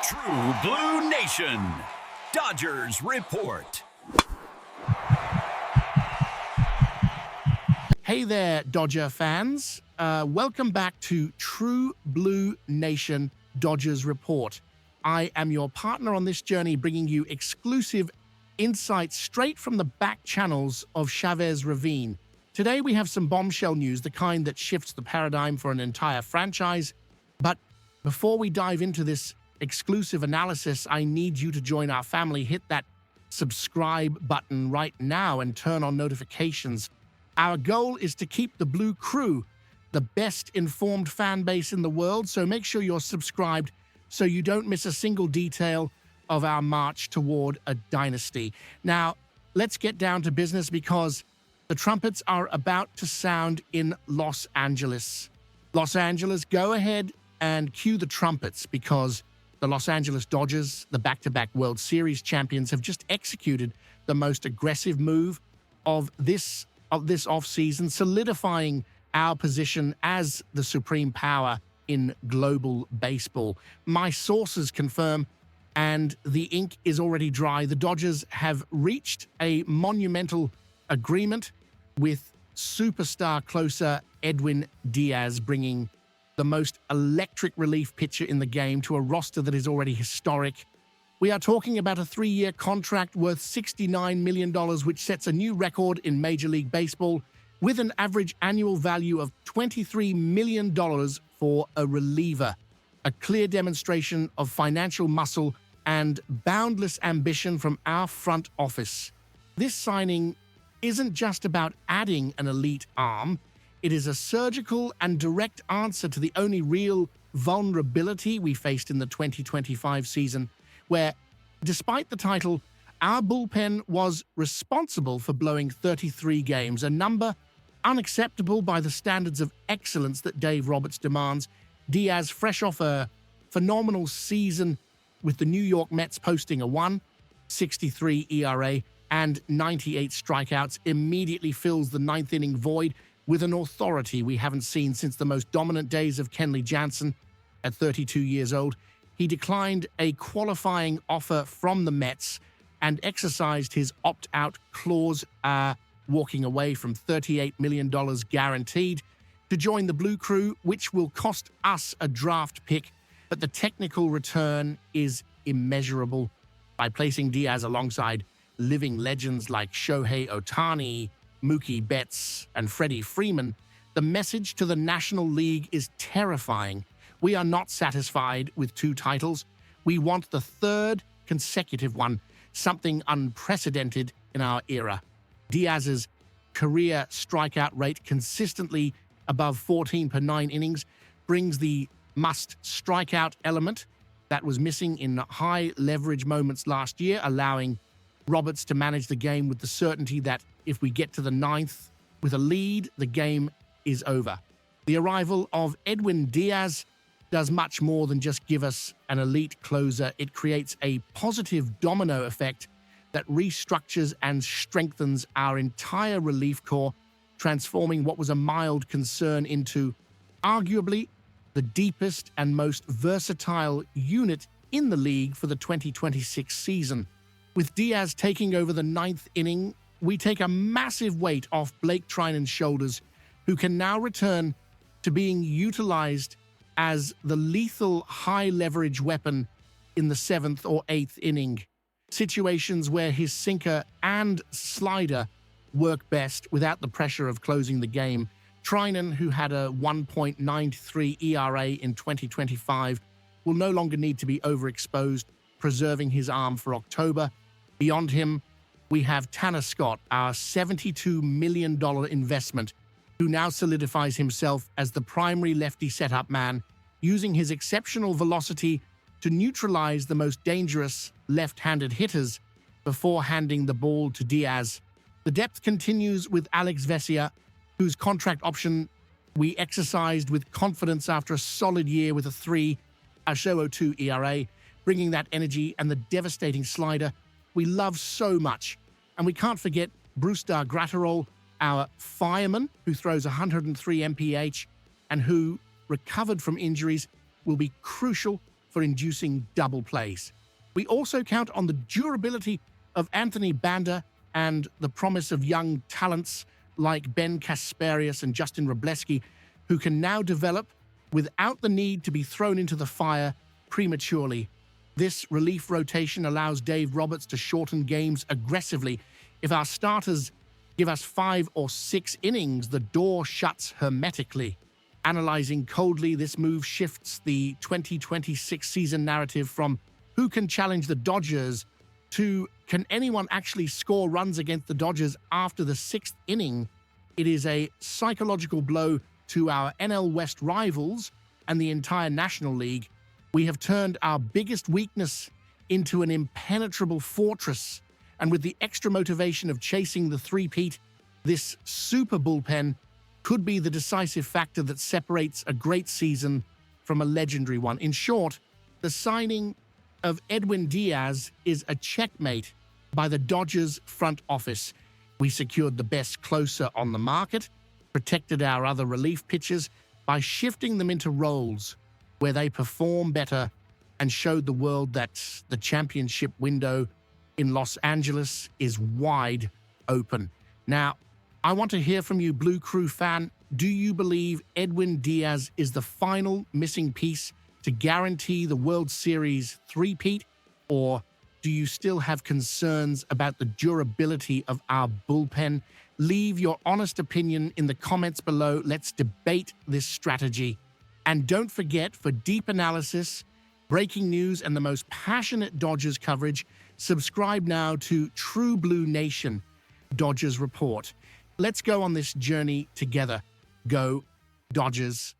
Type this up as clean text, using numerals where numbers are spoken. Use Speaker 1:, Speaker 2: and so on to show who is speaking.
Speaker 1: True Blue Nation, Dodgers Report.
Speaker 2: Hey there, Dodger fans. Welcome back to True Blue Nation, Dodgers Report. I am your partner on this journey, bringing you exclusive insights straight from the back channels of Chavez Ravine. Today we have some bombshell news, the kind that shifts the paradigm for an entire franchise. But before we dive into this exclusive analysis, I need you to join our family. Hit that subscribe button right now and turn on notifications. Our goal is to keep the Blue Crew the best informed fan base in the world, so make sure you're subscribed so you don't miss a single detail of our march toward a dynasty. Now, let's get down to business because the trumpets are about to sound in Los Angeles. Los Angeles, go ahead and cue the trumpets because the Los Angeles Dodgers, the back-to-back World Series champions, have just executed the most aggressive move of this offseason, solidifying our position as the supreme power in global baseball. My sources confirm, and the ink is already dry, the Dodgers have reached a monumental agreement with superstar closer Edwin Diaz, bringing the most electric relief pitcher in the game to a roster that is already historic. We are talking about a 3-year contract worth $69 million, which sets a new record in Major League Baseball, with an average annual value of $23 million for a reliever. A clear demonstration of financial muscle and boundless ambition from our front office. This signing isn't just about adding an elite arm. It is a surgical and direct answer to the only real vulnerability we faced in the 2025 season, where, despite the title, our bullpen was responsible for blowing 33 games, a number unacceptable by the standards of excellence that Dave Roberts demands. Diaz, fresh off a phenomenal season with the New York Mets posting a 1.63 ERA and 98 strikeouts, immediately fills the ninth inning void with an authority we haven't seen since the most dominant days of Kenley Jansen. At 32 years old, he declined a qualifying offer from the Mets and exercised his opt-out clause, walking away from $38 million guaranteed to join the Blue Crew, which will cost us a draft pick, but the technical return is immeasurable. By placing Diaz alongside living legends like Shohei Ohtani, Mookie Betts, and Freddie Freeman, the message to the National League is terrifying. We are not satisfied with 2 titles. We want the 3rd consecutive one, something unprecedented in our era. Diaz's career strikeout rate, consistently above 14 per 9 innings, brings the must-strikeout element that was missing in high-leverage moments last year, allowing Roberts to manage the game with the certainty that if we get to the 9th with a lead, the game is over. The arrival of Edwin Diaz does much more than just give us an elite closer. It creates a positive domino effect that restructures and strengthens our entire relief corps, transforming what was a mild concern into arguably the deepest and most versatile unit in the league for the 2026 season. With Diaz taking over the 9th inning, we take a massive weight off Blake Trinan's shoulders, who can now return to being utilized as the lethal high-leverage weapon in the 7th or 8th inning. Situations where his sinker and slider work best without the pressure of closing the game. Trinan, who had a 1.93 ERA in 2025, will no longer need to be overexposed, preserving his arm for October. Beyond him, we have Tanner Scott, our $72 million investment, who now solidifies himself as the primary lefty setup man, using his exceptional velocity to neutralize the most dangerous left-handed hitters before handing the ball to Diaz. The depth continues with Alex Vesia, whose contract option we exercised with confidence after a solid year with a 3.02 ERA, bringing that energy and the devastating slider we love so much. And we can't forget Brusdar Graterol, our fireman, who throws 103 mph and who, recovered from injuries, will be crucial for inducing double plays. We also count on the durability of Anthony Banda and the promise of young talents like Ben Kasparius and Justin Wroblewski, who can now develop without the need to be thrown into the fire prematurely. This relief rotation allows Dave Roberts to shorten games aggressively. If our starters give us 5 or 6 innings, the door shuts hermetically. Analyzing coldly, this move shifts the 2026 season narrative from who can challenge the Dodgers to can anyone actually score runs against the Dodgers after the 6th inning. It is a psychological blow to our NL West rivals and the entire National League. We have turned our biggest weakness into an impenetrable fortress, and with the extra motivation of chasing the three-peat, this super bullpen could be the decisive factor that separates a great season from a legendary one. In short, the signing of Edwin Diaz is a checkmate by the Dodgers front office. We secured the best closer on the market, protected our other relief pitchers by shifting them into roles where they perform better, and showed the world that the championship window in Los Angeles is wide open. Now, I want to hear from you, Blue Crew fan. Do you believe Edwin Diaz is the final missing piece to guarantee the World Series three-peat, or do you still have concerns about the durability of our bullpen? Leave your honest opinion in the comments below. Let's debate this strategy. And don't forget, for deep analysis, breaking news, and the most passionate Dodgers coverage, subscribe now to True Blue Nation, Dodgers Report. Let's go on this journey together. Go Dodgers.